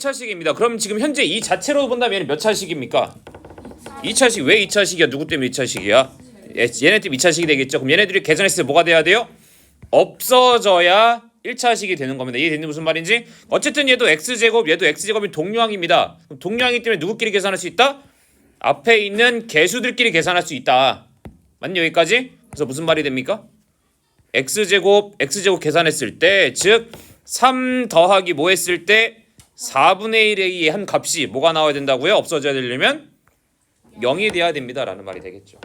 1차식입니다. 그럼 지금 현재 이 자체로 본다면 얘는 몇 차식입니까? 2차식. 왜 2차식이야? 누구 때문에 2차식이야? 얘네 때문에 2차식이 되겠죠. 그럼 얘네들이 계산했을 때 뭐가 돼야 돼요? 없어져야 1차식이 되는 겁니다. 이해되는 무슨 말인지? 어쨌든 얘도 x제곱, 얘도 x제곱이 동류항입니다. 그럼 동류항이기 때문에 누구끼리 계산할 수 있다? 앞에 있는 개수들끼리 계산할 수 있다. 맞니? 여기까지? 그래서 무슨 말이 됩니까? x제곱 계산했을 때, 즉 3 더하기 뭐 했을 때 4분의 1의 한 값이 뭐가 나와야 된다고요? 없어져야 되려면 0이 돼야 됩니다 라는 말이 되겠죠.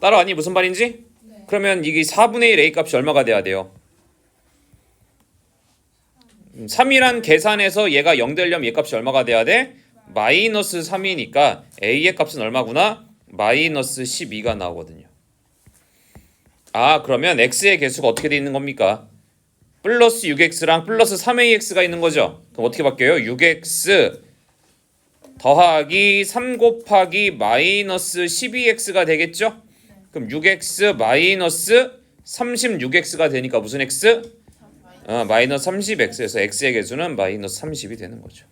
따라왔니? 무슨 말인지? 네. 그러면 이게 4분의 1 a 값이 얼마가 돼야 돼요? 3이란 계산에서 얘가 0 되려면 얘 값이 얼마가 돼야 돼? 마이너스 3이니까 a의 값은 얼마구나? 마이너스 12가 나오거든요. 아, 그러면 x의 개수가 어떻게 돼 있는 겁니까? 플러스 6x랑 플러스 3ax가 있는 거죠. 그럼 어떻게 바뀌어요? 6x 더하기 3 곱하기 마이너스 12x가 되겠죠? 그럼 6x 마이너스 36x가 되니까 무슨 x? 마이너스 30x에서 x의 개수는 마이너스 30이 되는 거죠.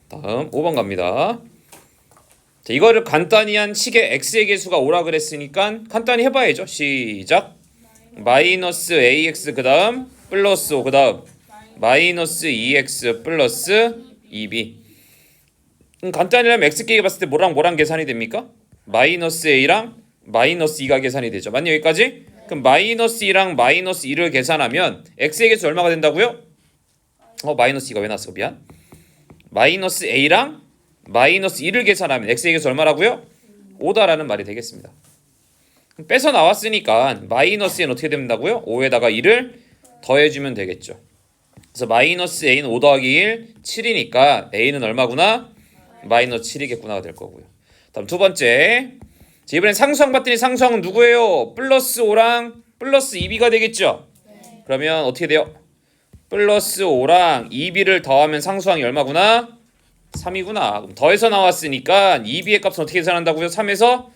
다음 5번 갑니다. 자, 이거를 간단히 한 식의 x의 개수가 5라 그랬으니까 간단히 해봐야죠. 시작. 마이너스 ax 그 다음 플러스 5 그 다음 마이너스 2x 플러스 2b. 간단히 하면 x끼리 봤을 때 뭐랑 계산이 됩니까? 마이너스 a랑 마이너스 2가 계산이 되죠. 맞니? 여기까지? 그럼 마이너스 2랑 마이너스 2를 계산하면 x의 개수 얼마가 된다고요? 마이너스 2가 왜 나왔어? 미안. 마이너스 a랑 마이너스 2를 계산하면 x의 개수 얼마라고요? 5다라는 말이 되겠습니다. 빼서 나왔으니까 마이너스 a는 어떻게 된다고요? 5에다가 2를 더해주면 되겠죠. 그래서 마이너스 a는 5 더하기 1, 7이니까 a는 얼마구나? 마이너스 7이겠구나가 될 거고요. 다음 두 번째. 자, 이번엔 상수항 봤더니 상수항은 누구예요? 플러스 5랑 플러스 2b가 되겠죠? 네. 그러면 어떻게 돼요? 플러스 5랑 2b를 더하면 상수항이 얼마구나? 3이구나. 그럼 더해서 나왔으니까 2b의 값은 어떻게 계산한다고요? 3에서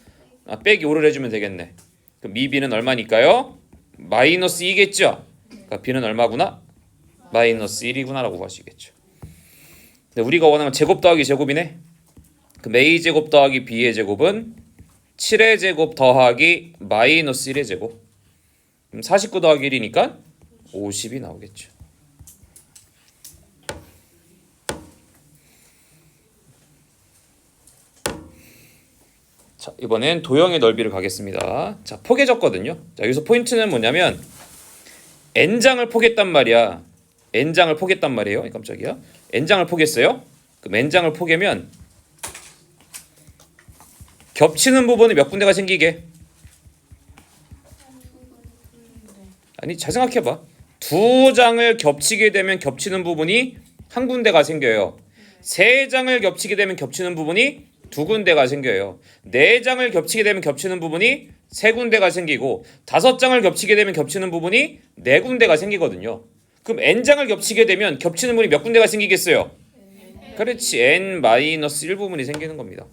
빼기 5를 해주면 되겠네. 그럼 2b는 얼마니까요? 마이너스 2겠죠? 그러니까 b는 얼마구나? 마이너스 1이구나 라고 하시겠죠. 근데 우리가 원하는 제곱 더하기 제곱이네. 그럼 a제곱 더하기 b의 제곱은 7의 제곱 더하기 마이너스 1의 제곱. 그럼 49 더하기 1이니까 50이 나오겠죠. 자, 이번엔 도형의 넓이를 가겠습니다. 자, 포개졌거든요. 자, 여기서 포인트는 뭐냐면 n장을 포겠단 말이야. n장을 포겠단 말이에요. 깜짝이야. n장을 포겠어요. 그럼 n장을 포개면 겹치는 부분이 몇 군데가 생기게? 아니, 잘 생각해봐. 두 장을 겹치게 되면 겹치는 부분이 한 군데가 생겨요. 세 장을 겹치게 되면 겹치는 부분이 두 군데가 생겨요. 네 장을 겹치게 되면 겹치는 부분이 세 군데가 생기고 다섯 장을 겹치게 되면 겹치는 부분이 네 군데가 생기거든요. 그럼 n장을 겹치게 되면 겹치는 부분이 몇 군데가 생기겠어요? 그렇지. n-1 부분이 생기는 겁니다.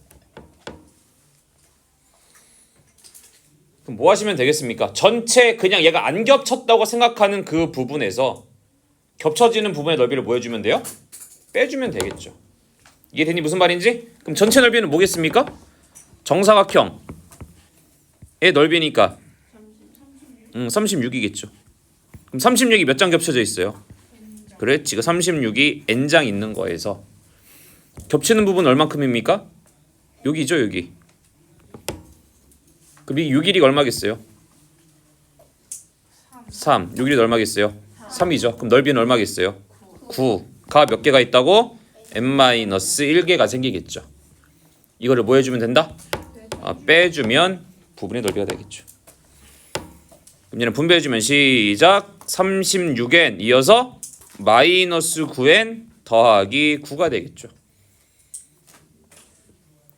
그럼 뭐 하시면 되겠습니까? 전체 그냥 얘가 안 겹쳤다고 생각하는 그 부분에서 겹쳐지는 부분의 넓이를 뭐 해주면 돼요? 빼주면 되겠죠. 이게 되니 무슨 말인지? 그럼 전체 넓이는 뭐겠습니까? 정사각형의 넓이니까 36이겠죠. 그럼 36이 몇 장 겹쳐져 있어요? 그렇지. 그 36이 n장 있는 거에서 겹치는 부분 얼만큼입니까? 여기죠, 여기. 그럼 이 6일이 얼마겠어요? 3. 6일이 얼마겠어요? 3이죠. 그럼 넓이는 얼마겠어요? 9가 몇 개가 있다고? n-1개가 생기겠죠. 이거를 뭐 해주면 된다? 빼주면 부분의 넓이가 되겠죠. 그럼 얘는 분배해주면 시작. 36n 이어서 마이너스 9n 더하기 9가 되겠죠.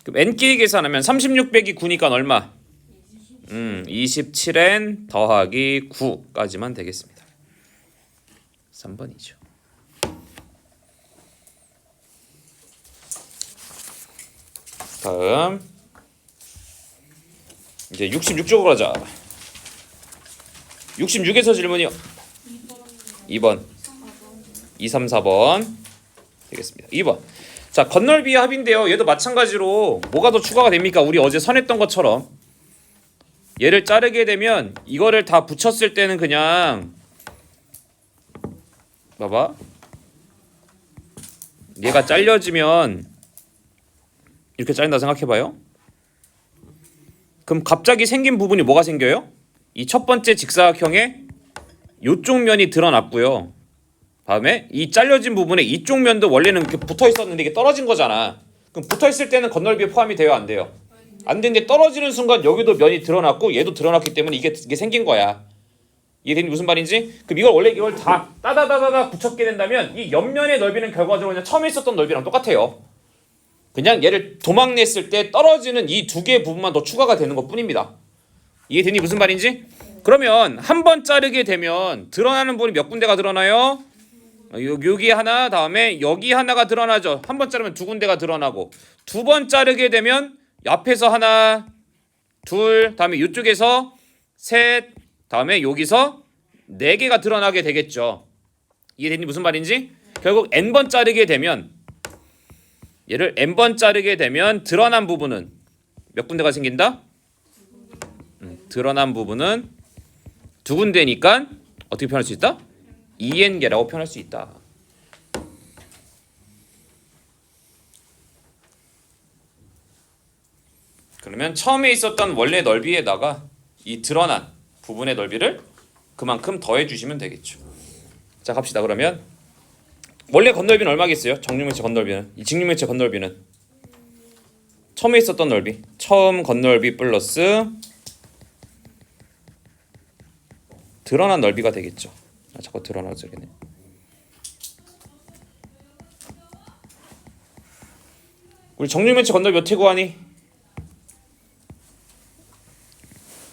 그럼 n끼리 계산하면 36 빼기 9니까 얼마? 27n 더하기 9까지만 되겠습니다. 3번이죠. 다음 이제 66쪽으로 가자. 66에서 질문이요. 2번. 2, 3, 4번 되겠습니다. 2번. 자, 건널비의 합인데요. 얘도 마찬가지로 뭐가 더 추가가 됩니까? 우리 어제 선했던 것처럼 얘를 자르게 되면 이거를 다 붙였을 때는 그냥 봐봐. 얘가 잘려지면 이렇게 잘린다 생각해봐요. 그럼 갑자기 생긴 부분이 뭐가 생겨요? 이 첫 번째 직사각형의 이쪽 면이 드러났고요. 다음에 이 잘려진 부분에 이쪽 면도 원래는 이렇게 붙어 있었는데 이게 떨어진 거잖아. 그럼 붙어 있을 때는 건널비에 포함이 돼요, 안 돼요? 안 되는데 떨어지는 순간 여기도 면이 드러났고 얘도 드러났기 때문에 이게 생긴 거야. 이해되니 무슨 말인지? 그럼 이걸 다 따다다다다 붙였게 된다면 이 옆면의 넓이는 결과적으로 그냥 처음에 있었던 넓이랑 똑같아요. 그냥 얘를 도망냈을 때 떨어지는 이 두 개의 부분만 더 추가가 되는 것뿐입니다. 이해되니 무슨 말인지? 그러면 한 번 자르게 되면 드러나는 부분이 몇 군데가 드러나요? 여기 하나, 다음에 여기 하나가 드러나죠. 한 번 자르면 두 군데가 드러나고, 두 번 자르게 되면 앞에서 하나, 둘, 다음에 이쪽에서 셋, 다음에 여기서 네 개가 드러나게 되겠죠. 이해되니 무슨 말인지? 결국 n번 자르게 되면 얘를 n번 자르게 되면 드러난 부분은 몇 군데가 생긴다? 드러난 부분은 두 군데니까 어떻게 표현할 수 있다? 2n개라고 표현할 수 있다. 그러면 처음에 있었던 원래 넓이에다가 이 드러난 부분의 넓이를 그만큼 더해 주시면 되겠죠. 자, 갑시다. 그러면 원래 건널비는 얼마겠어요? 정육면체 건널비는, 이 직육면체 건널비는 처음에 있었던 넓이, 처음 건널비 플러스 드러난 넓이가 되겠죠. 아, 자꾸 드러나죠. 우리 정육면체 건널비 어떻게 구하니?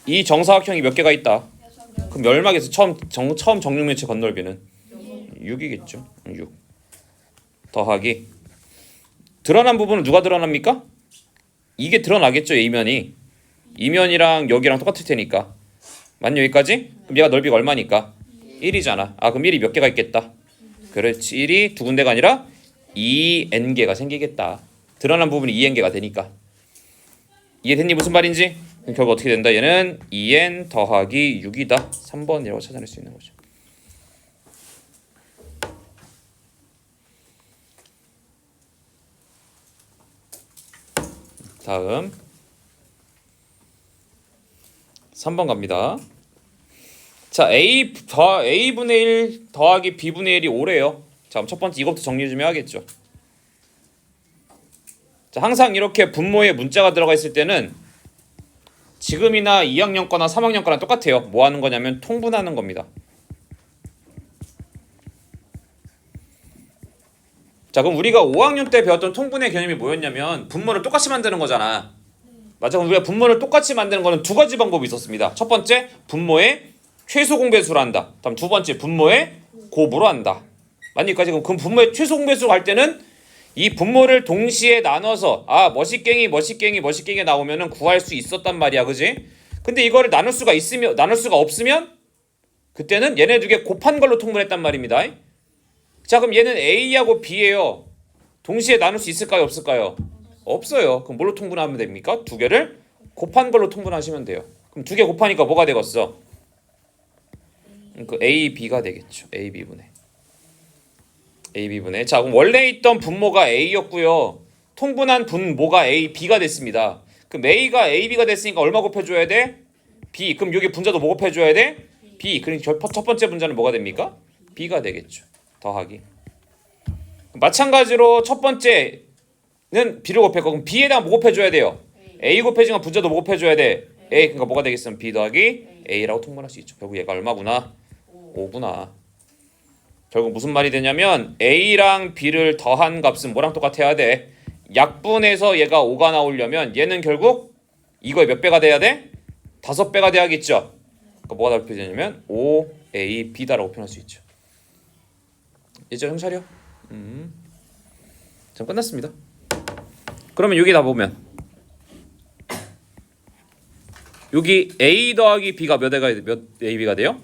이 정사각형이 몇 개가 있다? 그럼 열막에서 처음 정육면체 건널비는 6이겠죠. 6 더하기 드러난 부분은 누가 드러납니까? 이게 드러나겠죠. 이면이 이면이랑 여기랑 똑같을 테니까. 맞니 여기까지? 그럼 얘가 넓이가 얼마니까? 1이잖아. 아, 그럼 1이 몇 개가 있겠다? 그렇지. 1이 두 군데가 아니라 2n개가 생기겠다. 드러난 부분이 2n개가 되니까. 이해됐니 무슨 말인지? 그럼 결국 어떻게 된다? 얘는 2n 더하기 6이다. 3번이라고 찾아낼 수 있는 거죠. 다음 3번 갑니다. 자, A분의 1 더하기 B분의 1이 5래요. 자, 그럼 첫 번째 이것부터 정리 좀 해야겠죠. 자, 항상 이렇게 분모에 문자가 들어가 있을 때는 지금이나 2학년 거나 3학년 거나 똑같아요. 뭐 하는 거냐면 통분하는 겁니다. 자, 그럼 우리가 5학년 때 배웠던 통분의 개념이 뭐였냐면 분모를 똑같이 만드는 거잖아. 맞아. 그럼 우리가 분모를 똑같이 만드는 거는 두 가지 방법이 있었습니다. 첫 번째, 분모의 최소 공배수로 한다. 다음 두 번째, 분모의 곱으로 한다. 맞니까? 지금 그 분모의 최소 공배수로 할 때는 이 분모를 동시에 나눠서 머시갱이 나오면은 구할 수 있었단 말이야. 그지? 근데 이거를 나눌 수가 없으면 그때는 얘네 두 개 곱한 걸로 통분했단 말입니다. 자, 그럼 얘는 A하고 B예요. 동시에 나눌 수 있을까요? 없을까요? 없어요. 그럼 뭘로 통분하면 됩니까? 두 개를 곱한 걸로 통분하시면 돼요. 그럼 두 개 곱하니까 뭐가 되겠어? 그 A, B가 되겠죠. A, B분의. 자, 그럼 원래 있던 분모가 A였고요. 통분한 분모가 A, B가 됐습니다. 그럼 A가 A, B가 됐으니까 얼마 곱해줘야 돼? B. 그럼 여기 분자도 뭐 곱해줘야 돼? B. 그러니까 첫 번째 분자는 뭐가 됩니까? B가 되겠죠. 더하기. 마찬가지로 첫 번째는 B를 곱했고 그럼 B에다가 뭐 곱해줘야 돼요? A 곱해지면 분자도 뭐 곱해줘야 돼? A. 그러니까 뭐가 되겠으면 B 더하기 A라고 통분할 수 있죠. 결국 얘가 얼마구나? 5구나. 결국 무슨 말이 되냐면 A랑 B를 더한 값은 뭐랑 똑같아야 돼? 약분해서 얘가 5가 나오려면 얘는 결국 이거의 몇 배가 돼야 돼? 5배가 돼야겠죠. 그러니까 뭐가 답변되냐면 5A, B다라고 표현할 수 있죠. 이제 형 차려. 전 끝났습니다. 그러면 여기 다 보면 여기 A 더하기 B가 몇 AB가 돼요?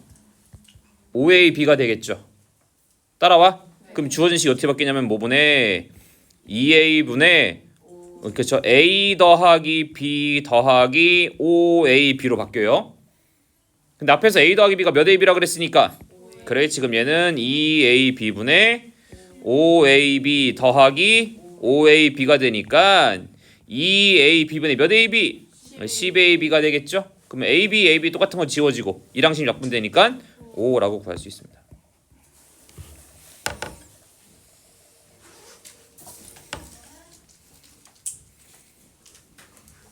5AB가 되겠죠. 따라와. 그럼 주어진 식이 어떻게 바뀌냐면 뭐분의 2A분의 그렇죠. A 더하기 B 더하기 5AB로 바뀌어요. 근데 앞에서 A 더하기 B가 몇 AB라 그랬으니까 그래 지금 얘는 2AB분의 5AB 더하기 5AB가 되니까 2AB분의 몇 AB? 10AB가 되겠죠? 그럼 AB, AB 똑같은 거 지워지고 이항식 약분되니까 5라고 구할 수 있습니다.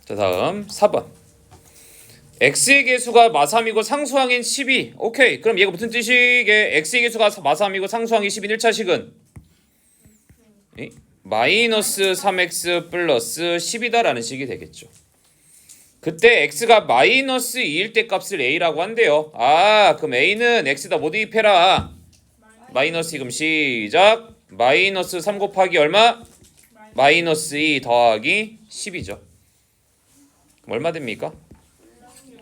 자 다음 4번 x의 개수가 마삼이고 상수항인 12. 오케이. 그럼 얘가 무슨 뜻이게? x의 개수가 마삼이고 상수항이 10인 1차식은 마이너스 3x 플러스 10이다라는 식이 되겠죠. 그때 x가 마이너스 2일 때 값을 a라고 한대요. 아 그럼 a는 x에다 뭐 대입해라? 마이너스 2. 그럼 시작. 마이너스 3 곱하기 얼마? 마이너스 2 더하기 10이죠. 그럼 얼마 됩니까?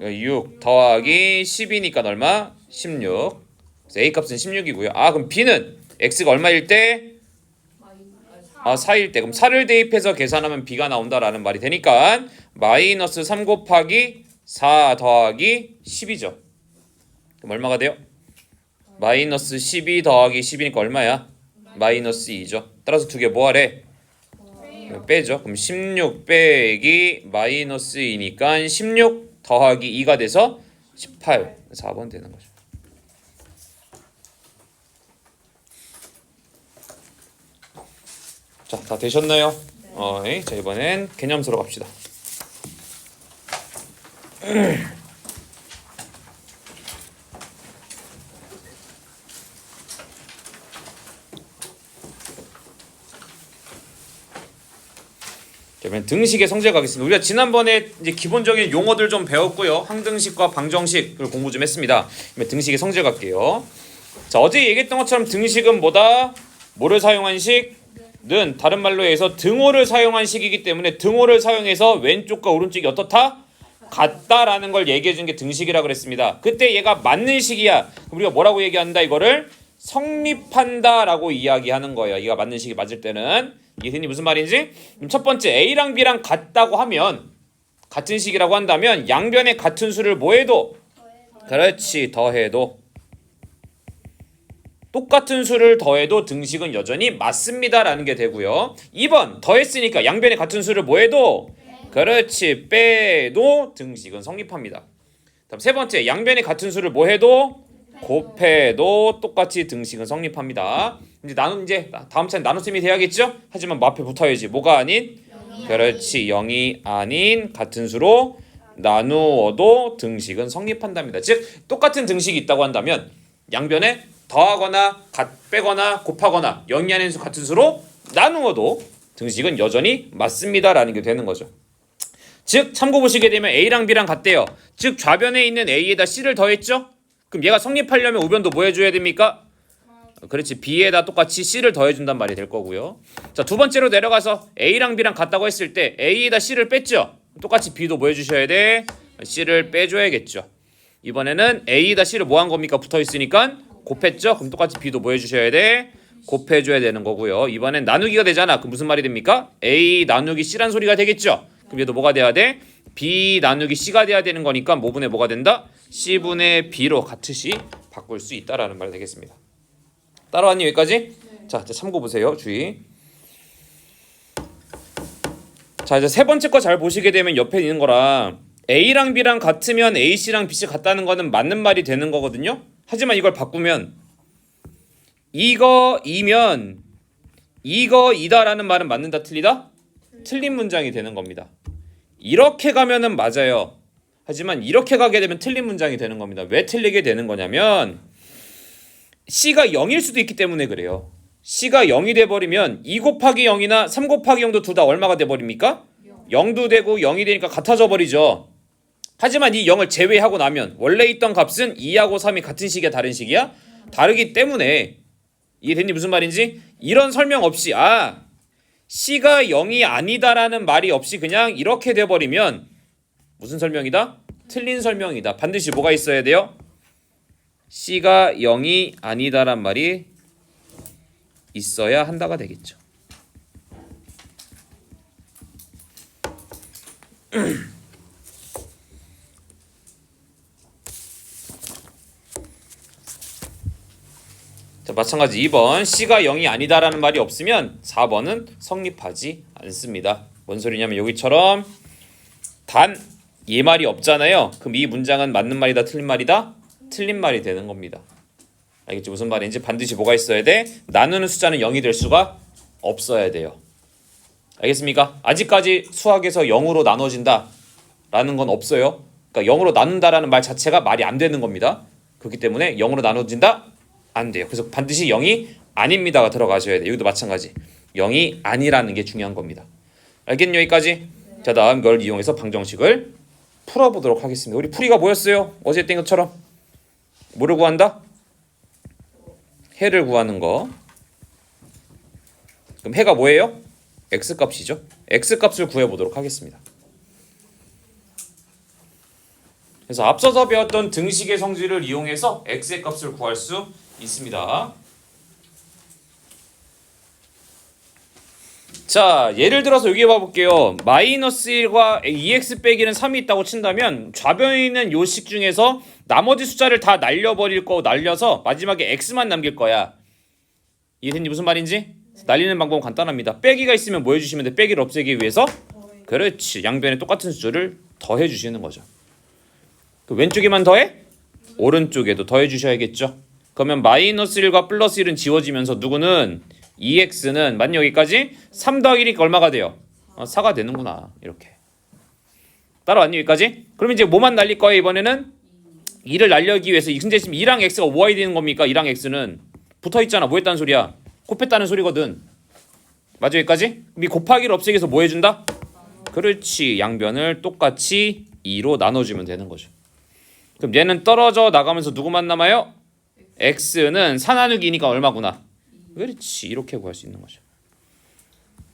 6 더하기 10이니까 얼마? 16. 그래서 A 값은 16이고요. 아 그럼 B는 X가 얼마일 때? 4일 때. 그럼 4를 대입해서 계산하면 B가 나온다라는 말이 되니까 마이너스 3 곱하기 4 더하기 10이죠. 그럼 얼마가 돼요? 마이너스 12 더하기 10이니까 얼마야? 마이너스 2죠. 따라서 두 개 뭐하래? 빼죠. 그럼 16 빼기 마이너스 2니까 16 더하기 2가 돼서 18. 4번 되는 거죠. 자, 다 되셨나요? 네. 자, 이번엔 개념수로 갑시다. 그러면 등식의 성질 가겠습니다. 우리가 지난번에 이제 기본적인 용어들 좀 배웠고요. 항등식과 방정식을 공부 좀 했습니다. 그러면 등식의 성질 갈게요. 자, 어제 얘기했던 것처럼 등식은 뭐다? 뭐를 사용한 식은 다른 말로 해서 등호를 사용한 식이기 때문에 등호를 사용해서 왼쪽과 오른쪽이 어떻다? 같다라는 걸 얘기해 준 게 등식이라 그랬습니다. 그때 얘가 맞는 식이야. 그럼 우리가 뭐라고 얘기한다? 이거를 성립한다라고 이야기하는 거예요. 얘가 맞는 식이 맞을 때는. 이게 무슨 말인지? 첫 번째 A랑 B랑 같다고 하면 같은 식이라고 한다면 양변에 같은 수를 뭐해도 그렇지 더해도 똑같은 수를 더해도 등식은 여전히 맞습니다라는 게 되고요. 2번 더했으니까 양변에 같은 수를 뭐해도 그렇지 빼도 등식은 성립합니다. 다음 세 번째 양변에 같은 수를 뭐해도 곱해도 똑같이 등식은 성립합니다. 이제 다음 차례 나눗셈이 돼야겠죠? 하지만 뭐 앞에 붙어야지. 뭐가 아닌? 0이 그렇지 0이 아닌 같은 수로 나누어도 등식은 성립한답니다. 즉 똑같은 등식이 있다고 한다면 양변에 더하거나 빼거나 곱하거나 0이 아닌 수 같은 수로 나누어도 등식은 여전히 맞습니다라는 게 되는 거죠. 즉 참고 보시게 되면 A랑 B랑 같대요. 즉 좌변에 있는 A에다 C를 더했죠? 그럼 얘가 성립하려면 우변도 뭐 해줘야 됩니까? 그렇지 B에다 똑같이 C를 더해준단 말이 될 거고요. 자, 두 번째로 내려가서 A랑 B랑 같다고 했을 때 A에다 C를 뺐죠? 똑같이 B도 뭐 해주셔야 돼? C를 빼줘야겠죠. 이번에는 A에다 C를 뭐 한 겁니까? 붙어있으니까 곱했죠? 그럼 똑같이 B도 뭐 해주셔야 돼? 곱해줘야 되는 거고요. 이번엔 나누기가 되잖아. 그럼 무슨 말이 됩니까? A 나누기 C란 소리가 되겠죠? 그럼 얘도 뭐가 돼야 돼? B 나누기 C가 돼야 되는 거니까 뭐분의 뭐가 된다? C분의 B로 같듯이 바꿀 수 있다라는 말이 되겠습니다. 따라왔니 여기까지? 네. 자, 참고 보세요. 주의. 자, 이제 세 번째 거 잘 보시게 되면 옆에 있는 거랑 A랑 B랑 같으면 AC랑 BC 같다는 거는 맞는 말이 되는 거거든요. 하지만 이걸 바꾸면 이거이면 이거이다라는 말은 맞는다 틀리다? 틀린 문장이 되는 겁니다. 이렇게 가면은 맞아요. 하지만 이렇게 가게 되면 틀린 문장이 되는 겁니다. 왜 틀리게 되는 거냐면 C가 0일 수도 있기 때문에 그래요. C가 0이 돼버리면 2 곱하기 0이나 3 곱하기 0도 둘 다 얼마가 돼버립니까? 0도 되고 0이 되니까 같아져 버리죠. 하지만 이 0을 제외하고 나면 원래 있던 값은 2하고 3이 같은 식이야 다른 식이야? 다르기 때문에 이해됐니 무슨 말인지? 이런 설명 없이 C가 0이 아니다라는 말이 없이 그냥 이렇게 돼버리면 무슨 설명이다? 틀린 설명이다. 반드시 뭐가 있어야 돼요? C가 0이 아니다란 말이 있어야 한다가 되겠죠. 자, 마찬가지 2번 C가 0이 아니다라는 말이 없으면 4번은 성립하지 않습니다. 뭔 소리냐면 여기처럼 단 이 말이 없잖아요. 그럼 이 문장은 맞는 말이다 틀린 말이다? 틀린 말이 되는 겁니다. 알겠지? 무슨 말인지 반드시 뭐가 있어야 돼? 나누는 숫자는 0이 될 수가 없어야 돼요. 알겠습니까? 아직까지 수학에서 0으로 나눠진다 라는 건 없어요. 그러니까 0으로 나눈다라는 말 자체가 말이 안 되는 겁니다. 그렇기 때문에 0으로 나눠진다? 안 돼요. 그래서 반드시 0이 아닙니다가 들어가셔야 돼요. 여기도 마찬가지. 0이 아니라는 게 중요한 겁니다. 알겠니? 여기까지? 자, 다음 걸 이용해서 방정식을 풀어보도록 하겠습니다. 우리 풀이가 뭐였어요? 어제 했던 것처럼 뭐를 구한다? 해를 구하는 거. 그럼 해가 뭐예요? x값이죠. x값을 구해보도록 하겠습니다. 그래서 앞서서 배웠던 등식의 성질을 이용해서 x의 값을 구할 수 있습니다. 자, 예를 들어서 여기 봐볼게요. 마이너스 1과 2x 빼기는 3이 있다고 친다면 좌변에 있는 요식 중에서 나머지 숫자를 다 날려버릴 거 날려서 마지막에 x만 남길 거야. 이해됐니? 무슨 말인지? 날리는 방법은 간단합니다. 빼기가 있으면 뭐 해주시면 돼? 빼기를 없애기 위해서? 그렇지. 양변에 똑같은 수를 더해 주시는 거죠. 그 왼쪽에만 더해? 오른쪽에도 더해 주셔야겠죠. 그러면 마이너스 1과 플러스 1은 지워지면서 누구는 2x는 맞니? 여기까지 3 더하기 1이니까 얼마가 돼요? 4가 되는구나. 이렇게 따라왔니? 여기까지? 그럼 이제 뭐만 날릴 거예요? 이번에는 2를 날리기 위해서. 근데 지금 2랑 x가 뭐가 되는 겁니까? 2랑 x는 붙어있잖아. 뭐 했다는 소리야? 곱했다는 소리거든. 맞아? 여기까지? 이 곱하기를 없애기 위해서 뭐 해준다? 그렇지. 양변을 똑같이 2로 나눠주면 되는 거죠. 그럼 얘는 떨어져 나가면서 누구만 남아요? x는 4 나누기 2니까 얼마구나? 그렇지. 이렇게 구할 수 있는 거죠.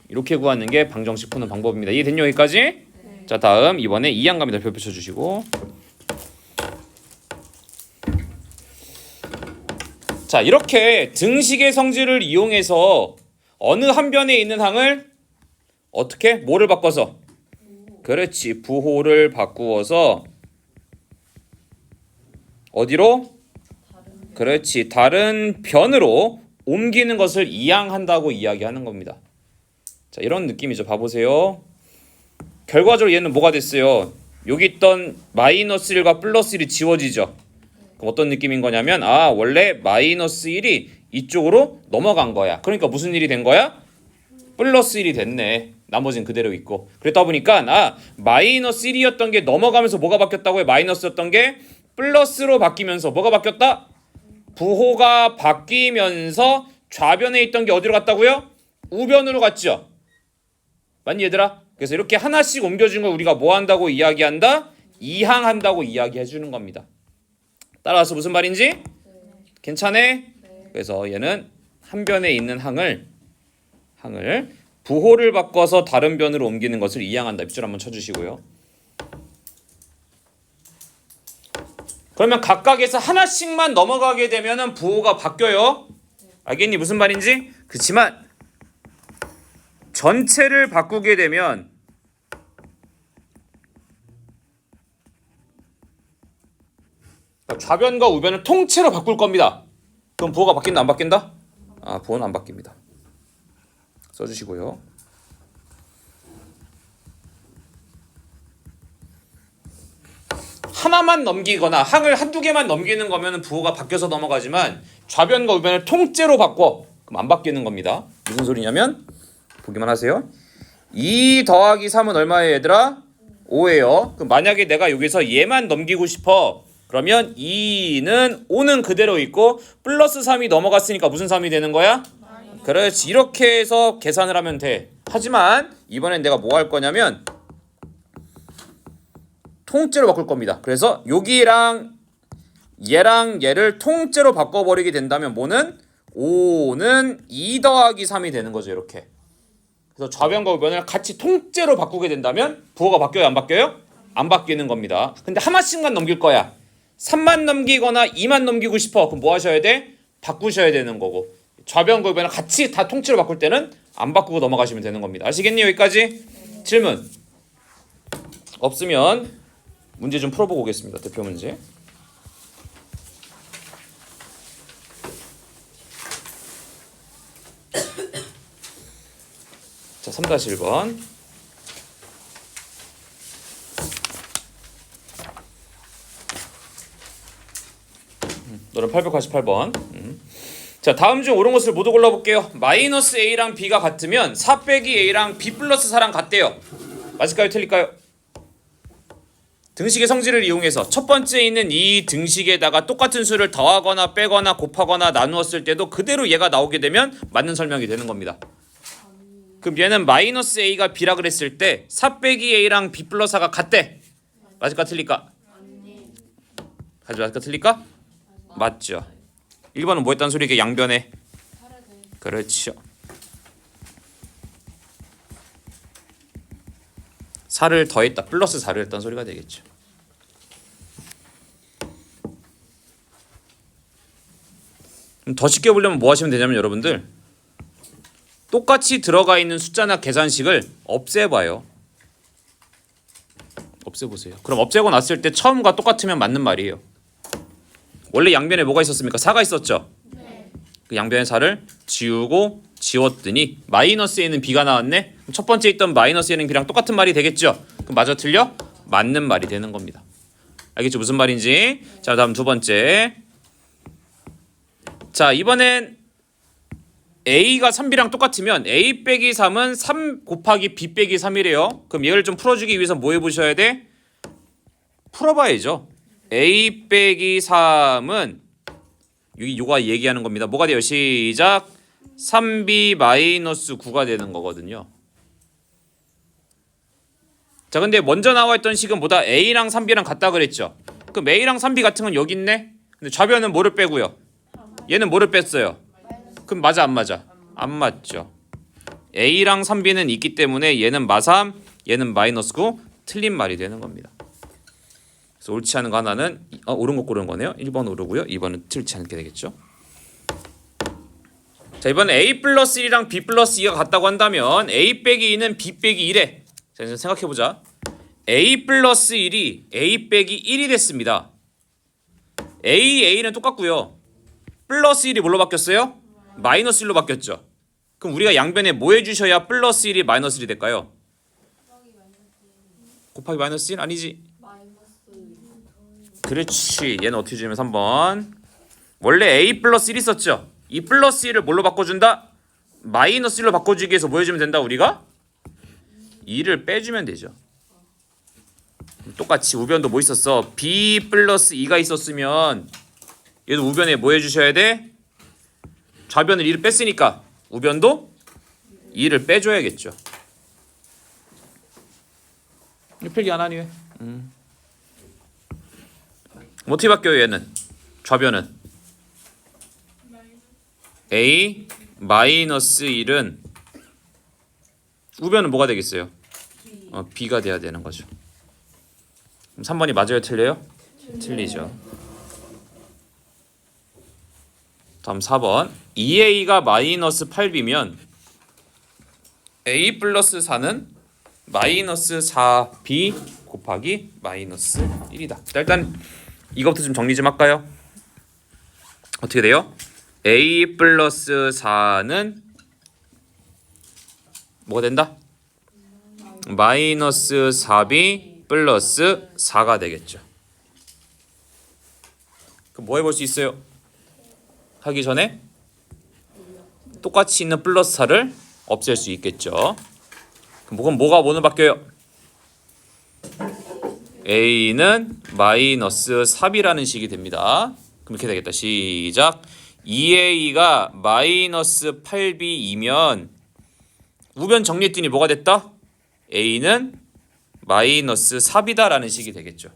이렇게 구하는 게 방정식 푸는 방법입니다. 이해됐니? 여기까지? 네. 자, 다음 이번에 2항 갑니다. 별 붙여주시고. 자, 이렇게 등식의 성질을 이용해서 어느 한 변에 있는 항을 어떻게? 뭐를 바꿔서? 그렇지. 부호를 바꾸어서 어디로? 그렇지. 다른 변으로 옮기는 것을 이항한다고 이야기하는 겁니다. 자, 이런 느낌이죠. 봐보세요. 결과적으로 얘는 뭐가 됐어요? 여기 있던 마이너스 1과 플러스 1이 지워지죠. 그럼 어떤 느낌인 거냐면 원래 마이너스 1이 이쪽으로 넘어간 거야. 그러니까 무슨 일이 된 거야? 플러스 1이 됐네. 나머지는 그대로 있고. 그랬다 보니까 마이너스 1이었던 게 넘어가면서 뭐가 바뀌었다고요? 마이너스였던 게 플러스로 바뀌면서 뭐가 바뀌었다? 부호가 바뀌면서 좌변에 있던 게 어디로 갔다고요? 우변으로 갔죠. 맞니 얘들아? 그래서 이렇게 하나씩 옮겨준 걸 우리가 뭐 한다고 이야기한다? 이항한다고 이야기해 주는 겁니다. 따라서 무슨 말인지? 괜찮네? 그래서 얘는 한 변에 있는 항을 부호를 바꿔서 다른 변으로 옮기는 것을 이항한다. 밑줄 한번 쳐주시고요. 그러면 각각에서 하나씩만 넘어가게 되면은 부호가 바뀌어요. 알겠니? 무슨 말인지? 그렇지만 전체를 바꾸게 되면 좌변과 우변을 통째로 바꿀 겁니다. 그럼 부호가 바뀐다 안 바뀐다? 부호는 안 바뀝니다. 써주시고요. 하나만 넘기거나 항을 한두 개만 넘기는 거면 부호가 바뀌어서 넘어가지만 좌변과 우변을 통째로 바꿔. 그럼 안 바뀌는 겁니다. 무슨 소리냐면 보기만 하세요. 2 더하기 3은 얼마예요 얘들아? 5예요. 그럼 만약에 내가 여기서 얘만 넘기고 싶어. 그러면 2는 5는 그대로 있고 플러스 3이 넘어갔으니까 무슨 3이 되는 거야? 그렇지. 이렇게 해서 계산을 하면 돼. 하지만 이번엔 내가 뭐 할 거냐면 통째로 바꿀 겁니다. 그래서 여기랑 얘랑 얘를 통째로 바꿔버리게 된다면 뭐는? 5는 2 더하기 3이 되는 거죠. 이렇게. 그래서 좌변과 우변을 같이 통째로 바꾸게 된다면 부호가 바뀌어요? 안 바뀌어요? 안 바뀌는 겁니다. 근데 하나씩만 넘길 거야. 3만 넘기거나 2만 넘기고 싶어. 그럼 뭐 하셔야 돼? 바꾸셔야 되는 거고. 좌변 곱변을 같이 다 통째로 바꿀 때는 안 바꾸고 넘어가시면 되는 겁니다. 아시겠니? 여기까지? 질문 없으면 문제 좀 풀어보고 오겠습니다. 대표 문제. 자, 3-1번. 너는 888번. 자, 다음 중 옳은 것을 모두 골라볼게요. 마이너스 A랑 B가 같으면 4 빼기 A랑 B 플러스 4랑 같대요. 맞을까요? 틀릴까요? 등식의 성질을 이용해서 첫 번째에 있는 이 등식에다가 똑같은 수를 더하거나 빼거나 곱하거나 나누었을 때도 그대로 얘가 나오게 되면 맞는 설명이 되는 겁니다. 그럼 얘는 마이너스 A가 B라 그랬을 때 4 빼기 A랑 B 플러스 4가 같대. 맞을까? 틀릴까? 맞을까? 틀릴까? 맞죠. 1번은 뭐 했다는 소리게? 양변에. 그렇죠. 4를 더했다. 플러스 4를 했다는 소리가 되겠죠. 더 쉽게 보려면 뭐 하시면 되냐면 여러분들 똑같이 들어가 있는 숫자나 계산식을 없애봐요. 없애보세요. 그럼 없애고 났을 때 처음과 똑같으면 맞는 말이에요. 원래 양변에 뭐가 있었습니까? 4가 있었죠? 네. 그 양변의 4를 지우고 지웠더니 마이너스에는 B가 나왔네? 첫 번째 있던 마이너스에는 B랑 똑같은 말이 되겠죠? 그럼 맞아 틀려? 맞는 말이 되는 겁니다. 알겠죠? 무슨 말인지? 자, 다음 두 번째. 자, 이번엔 A가 3B랑 똑같으면 A 빼기 3은 3 곱하기 B 빼기 3이래요. 그럼 얘를 좀 풀어주기 위해서 뭐 해보셔야 돼? 풀어봐야죠. A 빼기 3은 요가 얘기하는 겁니다. 뭐가 돼요? 시작. 3B 마이너스 9가 되는 거거든요. 자, 근데 먼저 나와 있던 식은 뭐다? A랑 3B랑 같다 그랬죠. 그럼 A랑 3B 같은 건 여기 있네. 근데 좌변은 뭐를 빼고요? 얘는 뭐를 뺐어요? 그럼 맞아 안 맞아? 안 맞죠. A랑 3B는 있기 때문에 얘는 마3, 얘는 마이너스 9. 틀린 말이 되는 겁니다. 그래서 옳지 않은 거 하나는 옳은 거 고르는 거네요. 1번 옳고요. 2번은 틀리지 않게 되겠죠. 자, 이번에 A 플러스 1이랑 B 플러스 2가 같다고 한다면 A 빼기 2는 B 빼기 1에 자, 이제 생각해보자. A 플러스 1이 A 빼기 1이 됐습니다. A는 똑같고요. 플러스 1이 뭘로 바뀌었어요? 마이너스 1로 바뀌었죠. 그럼 우리가 양변에 뭐 해주셔야 플러스 1이 마이너스 1이 될까요? 곱하기 마이너스 1? 아니지. 그렇지. 얘는 어떻게 주면 3번. 원래 A 플러스 1 있었죠. 이 플러스 1을 뭘로 바꿔준다? 마이너스 1로 바꿔주기 위해서 뭐 해주면 된다 우리가? 2를 빼주면 되죠. 똑같이 우변도 뭐 있었어? B 플러스 2가 있었으면 얘도 우변에 뭐 해주셔야 돼? 좌변을 2를 뺐으니까 우변도 2를 빼줘야겠죠. 필기 안 하니 왜? 어떻게 바뀌어요 얘는? 좌변은 A 마이너스 1은 우변은 뭐가 되겠어요? B가 돼야 되는 거죠. 그럼 3번이 맞아요 틀려요? 틀리죠. 다음 4번 2A가 마이너스 8B면 A 플러스 4는 마이너스 4B 곱하기 마이너스 1이다. 일단 이것부터 좀 정리 좀 할까요? 어떻게 돼요? A 플러스 4는 뭐가 된다? 마이너스 4B 플러스 4가 되겠죠. 그럼 뭐 해볼 수 있어요? 하기 전에 똑같이 있는 플러스 4를 없앨 수 있겠죠. 그럼 뭐가 뭐는 바뀌어요? A는 마이너스 3이라는 식이 됩니다. 그럼 이렇게 되겠다. 시작. 2A가 마이너스 8B이면 우변 정리했더니 뭐가 됐다? A는 마이너스 4B다라는 식이 되겠죠.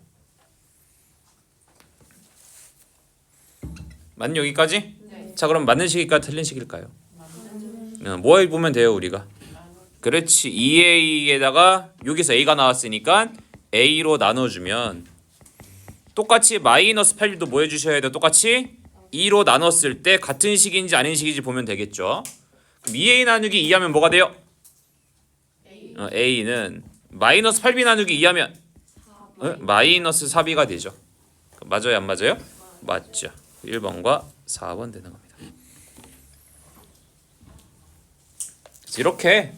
맞는 여기까지? 네. 자, 그럼 맞는 식일까요? 틀린 식일까요? 뭐 보면 돼요 우리가? 그렇지. 2A에다가 여기서 A가 나왔으니까 a로 나눠주면 똑같이 마이너스 8도 뭐 해주셔야 돼요? 똑같이 2로 나눴을 때 같은 식인지 아닌 식인지 보면 되겠죠. 그럼 2a 나누기 2 하면 뭐가 돼요? a는 마이너스 8b 나누기 2 하면 마이너스 4b가 되죠. 맞아요 안 맞아요? 맞죠. 1번과 4번 되는 겁니다. 이렇게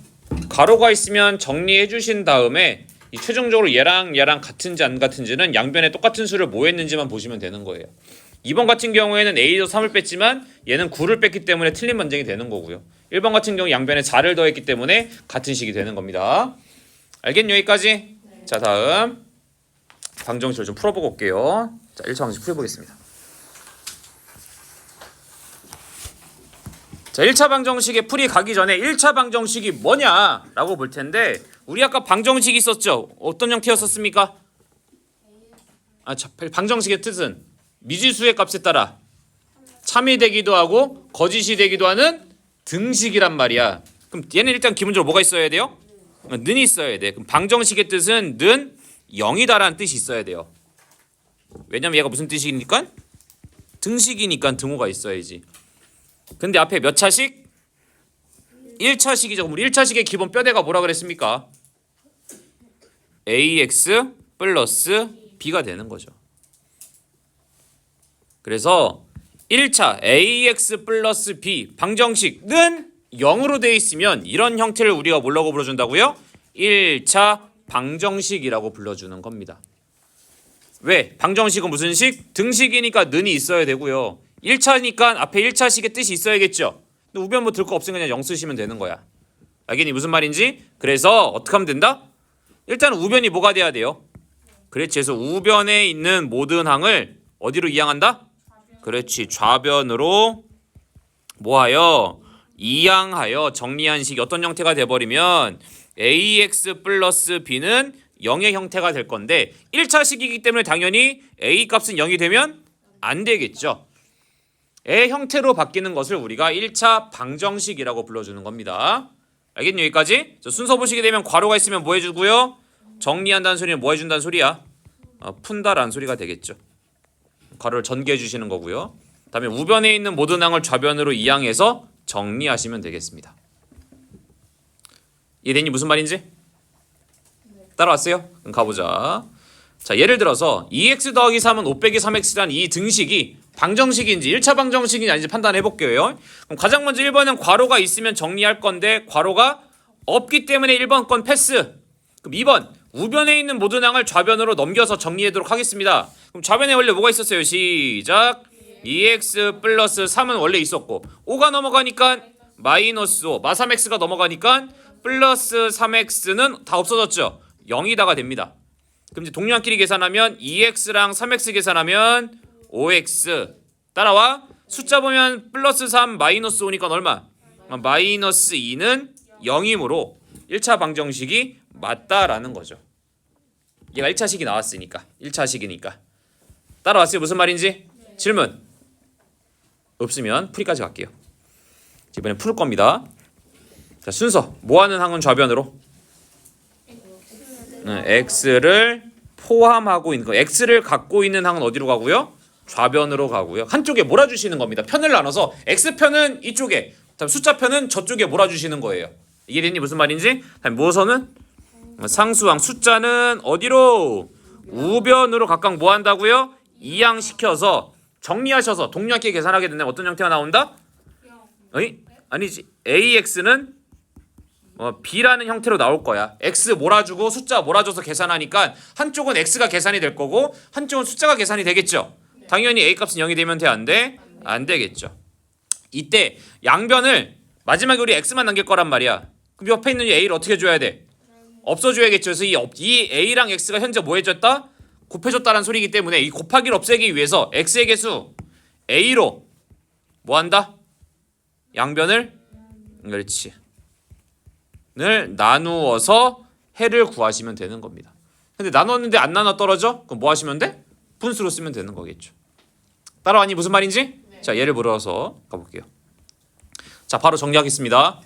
가로가 있으면 정리해 주신 다음에 이 최종적으로 얘랑 같은지 안 같은지는 양변에 똑같은 수를 뭐 했는지만 보시면 되는 거예요. 2번 같은 경우에는 A에서 3을 뺐지만 얘는 9를 뺐기 때문에 틀린 문제이 되는 거고요. 1번 같은 경우 양변에 4를 더했기 때문에 같은 식이 되는 겁니다. 알겠니 여기까지? 네. 자 다음 방정식을 좀 풀어보고 올게요. 자 1차 방정식 풀어보겠습니다. 자 1차 방정식의 풀이 가기 전에 1차 방정식이 뭐냐라고 볼 텐데 우리 아까 방정식이 있었죠? 어떤 형태였었습니까? 방정식의 뜻은 미지수의 값에 따라 참이 되기도 하고 거짓이 되기도 하는 등식이란 말이야. 그럼 얘는 일단 기본적으로 뭐가 있어야 돼요? 는이 있어야 돼. 그럼 방정식의 뜻은 는 0이다라는 뜻이 있어야 돼요. 왜냐면 얘가 무슨 뜻이니까? 등식이니까 등호가 있어야지. 근데 앞에 몇 차식? 1차식이죠. 우리 1차식의 기본 뼈대가 뭐라 그랬습니까? ax 플러스 b가 되는 거죠. 그래서 1차 ax 플러스 b 방정식은 0으로 되어 있으면 이런 형태를 우리가 뭐라고 불러준다고요? 1차 방정식이라고 불러주는 겁니다. 왜? 방정식은 무슨 식? 등식이니까 는이 있어야 되고요. 1차니까 앞에 1차식의 뜻이 있어야겠죠. 근데 우변 뭐 들 거 없으면 그냥 0 쓰시면 되는 거야. 알겠니? 무슨 말인지? 그래서 어떻게 하면 된다? 일단 우변이 뭐가 돼야 돼요? 그렇지. 그래서 우변에 있는 모든 항을 어디로 이항한다? 그렇지. 좌변으로 뭐하여? 이항하여 정리한 식이 어떤 형태가 돼버리면 ax 플러스 b는 0의 형태가 될 건데 1차식이기 때문에 당연히 a 값은 0이 되면 안 되겠죠. 의 형태로 바뀌는 것을 우리가 1차 방정식이라고 불러주는 겁니다. 알겠니? 여기까지? 순서 보시게 되면 괄호가 있으면 뭐 해주고요? 정리한다는 소리는 뭐 해준다는 소리야? 푼다라는 소리가 되겠죠. 괄호를 전개해 주시는 거고요. 다음에 우변에 있는 모든 항을 좌변으로 이항해서 정리하시면 되겠습니다. 이해되니 무슨 말인지? 따라왔어요? 그럼 가보자. 자 예를 들어서 2x 더하기 3은 5 빼기 3x라는 이 등식이 방정식인지 1차 방정식인지 아닌지 판단해 볼게요. 그럼 가장 먼저 1번은 괄호가 있으면 정리할 건데 괄호가 없기 때문에 1번 건 패스. 그럼 2번 우변에 있는 모든 항을 좌변으로 넘겨서 정리하도록 하겠습니다. 그럼 좌변에 원래 뭐가 있었어요? 시작. 2x 플러스 3은 원래 있었고 5가 넘어가니까 마이너스 5 마3x가 넘어가니까 플러스 3x는 다 없어졌죠. 0이다가 됩니다. 그럼 이제 동량끼리 계산하면 2x랑 3x 계산하면 5x 따라와 숫자 보면 플러스 3 마이너스 5니까 얼마? 마이너스 2는 0이므로 1차 방정식이 맞다라는 거죠. 얘가 1차식이 나왔으니까 1차식이니까 따라왔어요? 무슨 말인지? 질문 없으면 풀이까지 갈게요. 이번엔 풀 겁니다. 자 순서 뭐하는 항은 좌변으로? x를 포함하고 있는 거. x를 갖고 있는 항은 어디로 가고요? 좌변으로 가고요. 한쪽에 몰아주시는 겁니다. 편을 나눠서 x편은 이쪽에, 다음 숫자편은 저쪽에 몰아주시는 거예요. 이해됐니? 무슨 말인지? 다음 무엇은? 상수항 숫자는 어디로? 우변으로 각각 뭐 한다고요? 이항시켜서 정리하셔서 동량끼리 계산하게 된다면 어떤 형태가 나온다? 아니지. ax는 b라는 형태로 나올 거야. x 몰아주고 숫자 몰아줘서 계산하니까 한쪽은 x가 계산이 될 거고 한쪽은 숫자가 계산이 되겠죠. 당연히 a 값은 0이 되면 돼? 안 돼? 안 되겠죠. 이때 양변을 마지막에 우리 x만 남길 거란 말이야. 그럼 옆에 있는 이 a를 어떻게 줘야 돼? 없어줘야겠죠. 그래서 이 a랑 x가 현재 뭐 해줬다? 곱해줬다는 소리이기 때문에 이 곱하기를 없애기 위해서 x의 개수 a로 뭐 한다? 양변을 그렇지. 를 나누어서 해를 구하시면 되는 겁니다. 근데 나눴는데 안 나눠 떨어져? 그럼 뭐 하시면 돼? 분수로 쓰면 되는 거겠죠. 따라왔니? 무슨 말인지? 네. 자 예를 물어서 가볼게요. 자 바로 정리하겠습니다.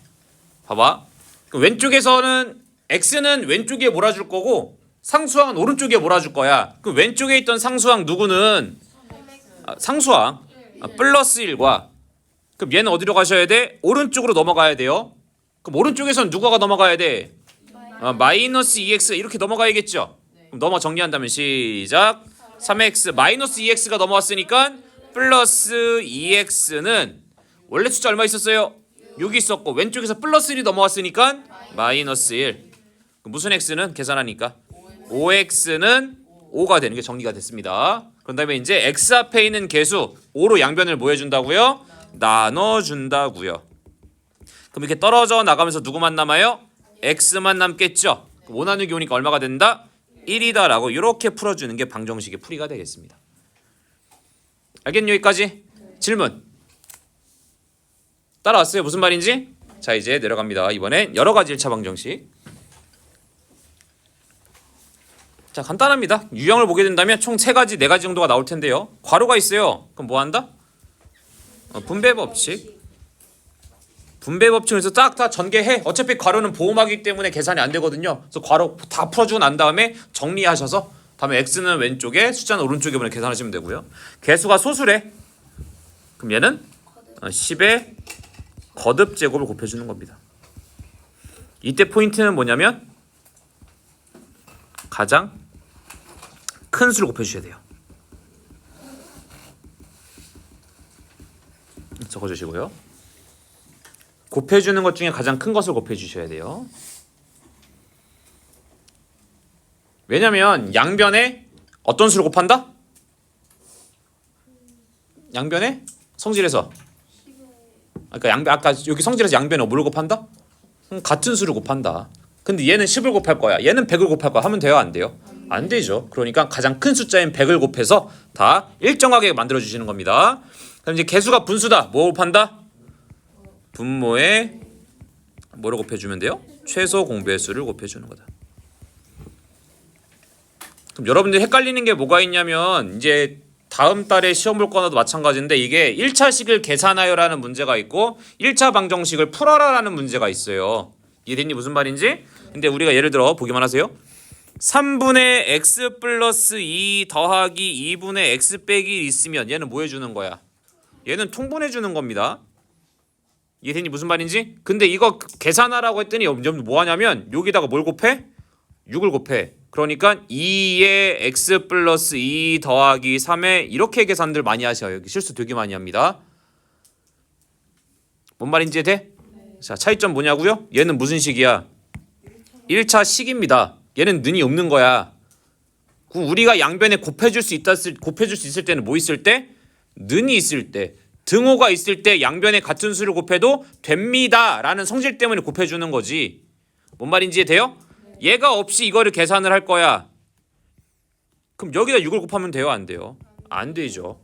봐봐. 왼쪽에서는 x는 왼쪽에 몰아줄 거고 상수항은 오른쪽에 몰아줄 거야. 그 왼쪽에 있던 상수항 누구는 상수항 플러스 1과 그럼 얘는 어디로 가셔야 돼? 오른쪽으로 넘어가야 돼요. 그럼 오른쪽에선 누가가 넘어가야 돼? 마이너스 2x 이렇게 넘어가야겠죠. 그럼 넘어 정리한다면 시작. 3x 마이너스 2x가 넘어왔으니까 플러스 2x는 원래 숫자 얼마 있었어요? 6이 있었고 왼쪽에서 플러스 1이 넘어왔으니까 마이너스 1. 무슨 x는 계산하니까 5x는 5가 되는 게 정리가 됐습니다. 그런 다음에 이제 x 앞에 있는 개수 5로 양변을 뭐 해준다고요? 나눠준다고요. 그럼 이렇게 떨어져 나가면서 누구만 남아요? x만 남겠죠. 5 나누기 5니까 얼마가 된다? 1이다 라고 이렇게 풀어주는 게 방정식의 풀이가 되겠습니다. 알겠니? 여기까지? 질문 따라왔어요? 무슨 말인지? 자 이제 내려갑니다. 이번엔 여러가지 1차 방정식. 자 간단합니다. 유형을 보게 된다면 총 3가지 4가지 정도가 나올 텐데요. 괄호가 있어요. 그럼 뭐 한다? 분배 법칙. 분배 법칙에서 딱 다 전개해. 어차피 괄호는 보호막이기 때문에 계산이 안 되거든요. 그래서 괄호 다 풀어주고 난 다음에 정리하셔서 다음에 x는 왼쪽에 숫자는 오른쪽에 보내 계산하시면 되고요. 개수가 소수래. 그럼 얘는 10의 거듭 제곱을 곱해주는 겁니다. 이때 포인트는 뭐냐면 가장 큰 수를 곱해주셔야 돼요. 적어주시고요. 곱해주는 것 중에 가장 큰 것을 곱해주셔야 돼요. 왜냐면 양변에 어떤 수를 곱한다? 양변에 성질에서 그러니까 아까 여기 성질에서 양변에 뭘 곱한다? 같은 수를 곱한다. 근데 얘는 10을 곱할 거야. 얘는 100을 곱할 거야. 하면 돼요? 안 돼요? 안 되죠. 그러니까 가장 큰 숫자인 100을 곱해서 다 일정하게 만들어주시는 겁니다. 그럼 이제 개수가 분수다. 뭐 곱한다? 분모에 뭐를 곱해주면 돼요? 최소 공배의 수를 곱해주는 거다. 그럼 여러분들 헷갈리는 게 뭐가 있냐면 이제 다음 달에 시험 볼 거나도 마찬가지인데 이게 1차식을 계산하여라는 문제가 있고 1차 방정식을 풀어라라는 문제가 있어요. 이해됐니? 무슨 말인지? 근데 우리가 예를 들어 보기만 하세요. 3분의 x 플러스 2 더하기 2분의 x 빼기 1 있으면 얘는 뭐 해주는 거야? 얘는 통분해 주는 겁니다. 이해됐니? 무슨 말인지? 근데 이거 계산하라고 했더니 뭐 하냐면 여기다가 뭘 곱해? 6을 곱해. 그러니까 2의 x 플러스 2 더하기 3에 이렇게 계산들 많이 하셔요. 여기 실수 되게 많이 합니다. 뭔 말인지 돼? 자, 차이점 뭐냐고요? 얘는 무슨 식이야? 1차 식입니다. 얘는 는이 없는 거야. 우리가 양변에 곱해줄 수 있을 때는 뭐 있을 때? 는이 있을 때. 등호가 있을 때 양변에 같은 수를 곱해도 됩니다 라는 성질 때문에 곱해주는 거지. 뭔 말인지 돼요? 얘가 없이 이거를 계산을 할 거야. 그럼 여기다 6을 곱하면 돼요? 안 돼요? 안 되죠.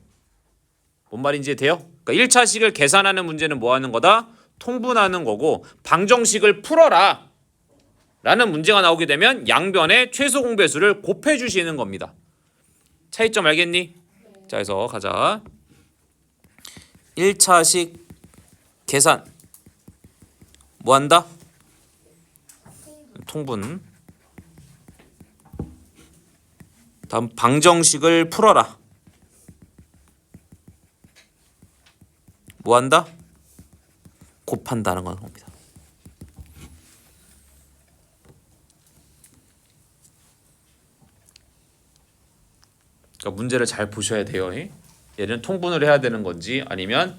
뭔 말인지 돼요? 그러니까 1차식을 계산하는 문제는 뭐 하는 거다? 통분하는 거고 방정식을 풀어라 라는 문제가 나오게 되면 양변의 최소 공배수를 곱해주시는 겁니다. 차이점 알겠니? 자, 그래서 가자. 1차식 계산 뭐 한다? 통분. 다음 방정식을 풀어라. 뭐 한다? 곱한다는 겁니다. 그러니까 문제를 잘 보셔야 돼요. 얘는 통분을 해야 되는 건지 아니면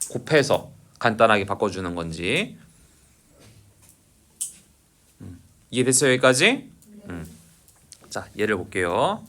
곱해서 간단하게 바꿔주는 건지. 이해됐어요? 여기까지? 자, 예를 볼게요.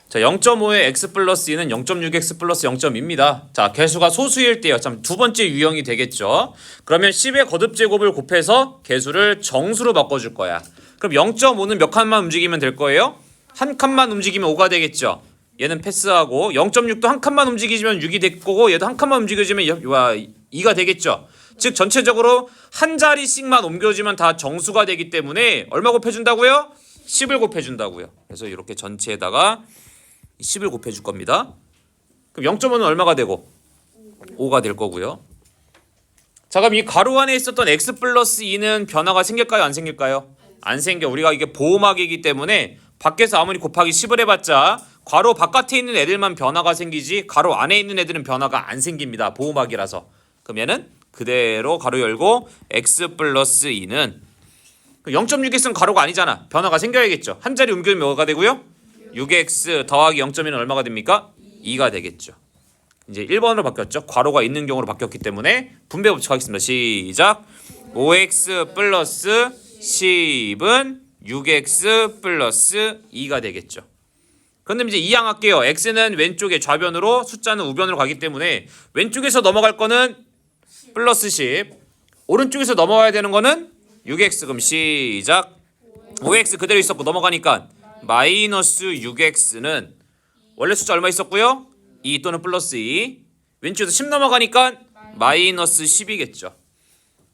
자, 0.5의 x 플러스 2는 0.6x 플러스 0.2입니다. 자, 개수가 소수일 때요. 참 두 번째 유형이 되겠죠. 그러면 10의 거듭 제곱을 곱해서 개수를 정수로 바꿔줄 거야. 그럼 0.5는 몇 칸만 움직이면 될 거예요? 한 칸만 움직이면 5가 되겠죠. 얘는 패스하고 0.6도 한 칸만 움직이면 6이 될 거고 얘도 한 칸만 움직여지면 2가 되겠죠. 즉 전체적으로 한 자리씩만 옮겨지면 다 정수가 되기 때문에 얼마 곱해준다고요? 10을 곱해준다고요. 그래서 이렇게 전체에다가 10을 곱해줄 겁니다. 그럼 0.5는 얼마가 되고? 5가 될 거고요. 자, 그럼 이 가로 안에 있었던 x 플러스 2는 변화가 생길까요? 안 생길까요? 안 생겨. 우리가 이게 보호막이기 때문에 밖에서 아무리 곱하기 10을 해봤자 괄호 바깥에 있는 애들만 변화가 생기지 괄호 안에 있는 애들은 변화가 안 생깁니다. 보호막이라서. 그러면은 그대로 가로 열고 x 플러스 2는 0.6x는 가로가 아니잖아. 변화가 생겨야겠죠. 한 자리 옮기면 뭐가 되고요? 6x 더하기 0.1은 얼마가 됩니까? 2가 되겠죠. 이제 1번으로 바뀌었죠. 괄호가 있는 경우로 바뀌었기 때문에 분배 법칙 하겠습니다. 시작. 5x 플러스 10은 6x 플러스 2가 되겠죠. 그런데 이제 이항할게요. x는 왼쪽에 좌변으로 숫자는 우변으로 가기 때문에 왼쪽에서 넘어갈 거는 플러스 10 오른쪽에서 넘어가야 되는 거는 6x. 그럼 시작. 5x 그대로 있었고 넘어가니까 마이너스 6x는 원래 숫자 얼마 있었고요? 2 또는 플러스 2 왼쪽에서 10 넘어가니까 마이너스 10이겠죠.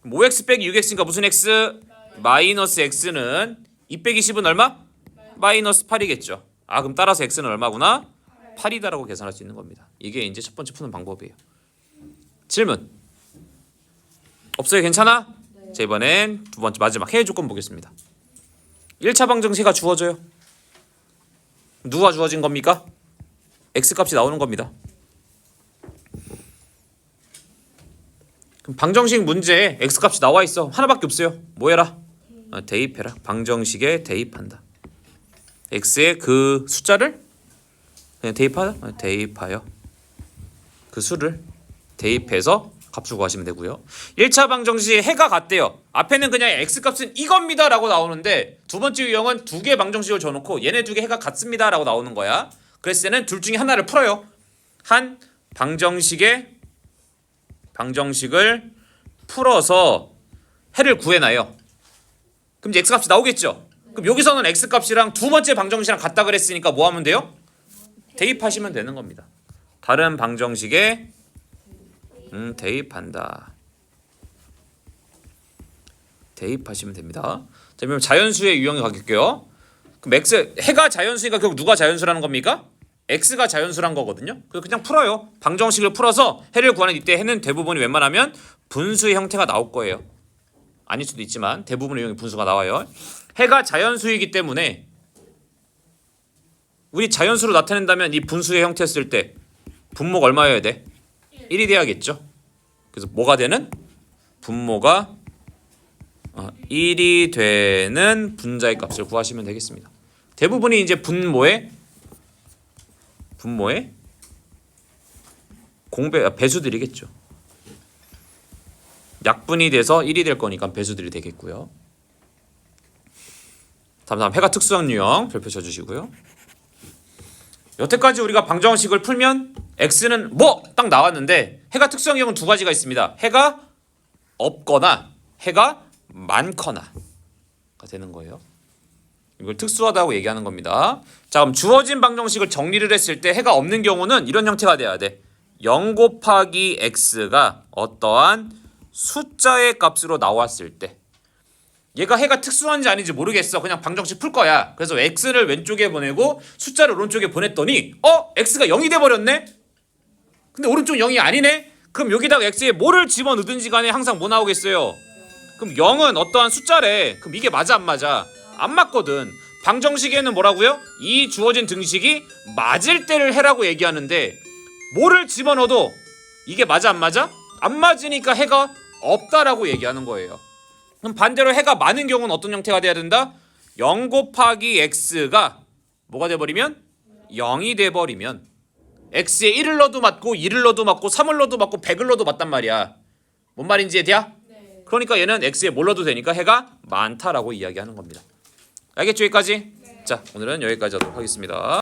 5x 빼기 6x니까 무슨 x? 마이너스 x는 2 빼기 10은 얼마? 마이너스 8이겠죠. 아 그럼 따라서 x는 얼마구나? 8이다라고 계산할 수 있는 겁니다. 이게 이제 첫 번째 푸는 방법이에요. 질문 없어요? 괜찮아? 자 이번엔 두 번째 마지막 해외 조건 보겠습니다. 1차 방정식이 주어져요. 누가 주어진 겁니까? x값이 나오는 겁니다. 그럼 방정식 문제에 x값이 나와 있어. 하나밖에 없어요. 뭐 해라? 대입해라. 방정식에 대입한다. x의 그 숫자를 그냥 대입하여? 대입하여 그 수를 대입해서 값을 구하시면 되고요. 1차 방정식에 해가 같대요. 앞에는 그냥 x값은 이겁니다 라고 나오는데 두 번째 유형은 두 개의 방정식을 줘놓고 얘네 두 개 해가 같습니다 라고 나오는 거야. 그랬을 때는 둘 중에 하나를 풀어요. 한 방정식을 풀어서 해를 구해놔요. 그럼 이제 x값이 나오겠죠. 그럼 여기서는 x값이랑 두 번째 방정식이랑 같다 그랬으니까 뭐 하면 돼요? 대입하시면 되는 겁니다. 다른 방정식에 대입한다. 대입하시면 됩니다. 자, 그럼 자연수의 유형에 가볼게요. 그럼 해가 자연수니까 결국 누가 자연수라는 겁니까? x가 자연수란 거거든요. 그래서 그냥 풀어요. 방정식을 풀어서 해를 구하는 이때 해는 대부분이 웬만하면 분수의 형태가 나올 거예요. 아닐 수도 있지만 대부분의 유형이 분수가 나와요. 해가 자연수이기 때문에 우리 자연수로 나타낸다면 이 분수의 형태였을 때 분모가 얼마여야 돼? 1이 돼야겠죠. 그래서 뭐가 되는? 분모가 1이 되는 분자의 값을 구하시면 되겠습니다. 대부분이 이제 분모의 배수들이겠죠. 약분이 돼서 1이 될 거니까 배수들이 되겠고요. 다음 해가 특수한 유형 별표 쳐주시고요. 여태까지 우리가 방정식을 풀면 x는 뭐 딱 나왔는데 해가 특수한 경우는 두 가지가 있습니다. 해가 없거나 해가 많거나가 되는 거예요. 이걸 특수하다고 얘기하는 겁니다. 자 그럼 주어진 방정식을 정리를 했을 때 해가 없는 경우는 이런 형태가 돼야 돼. 0 곱하기 x가 어떠한 숫자의 값으로 나왔을 때 얘가 해가 특수한지 아닌지 모르겠어. 그냥 방정식 풀 거야. 그래서 x를 왼쪽에 보내고 숫자를 오른쪽에 보냈더니 x가 0이 돼버렸네? 근데 오른쪽 0이 아니네? 그럼 여기다가 x에 뭐를 집어넣든지 간에 항상 뭐 나오겠어요? 그럼 0은 어떠한 숫자래. 그럼 이게 맞아 안 맞아? 안 맞거든. 방정식에는 뭐라고요? 이 주어진 등식이 맞을 때를 해라고 얘기하는데 뭐를 집어넣어도 이게 맞아 안 맞아? 안 맞으니까 해가 없다라고 얘기하는 거예요. 그럼 반대로 해가 많은 경우는 어떤 형태가 돼야 된다? 0 곱하기 x가 뭐가 돼버리면? 0이 돼버리면 x에 1을 넣어도 맞고 2를 넣어도 맞고 3을 넣어도 맞고 100을 넣어도 맞단 말이야. 뭔 말인지 이해돼야? 네. 그러니까 얘는 x에 뭘 넣어도 되니까 해가 많다라고 이야기하는 겁니다. 알겠죠 여기까지? 네. 자 오늘은 여기까지 하도록 하겠습니다.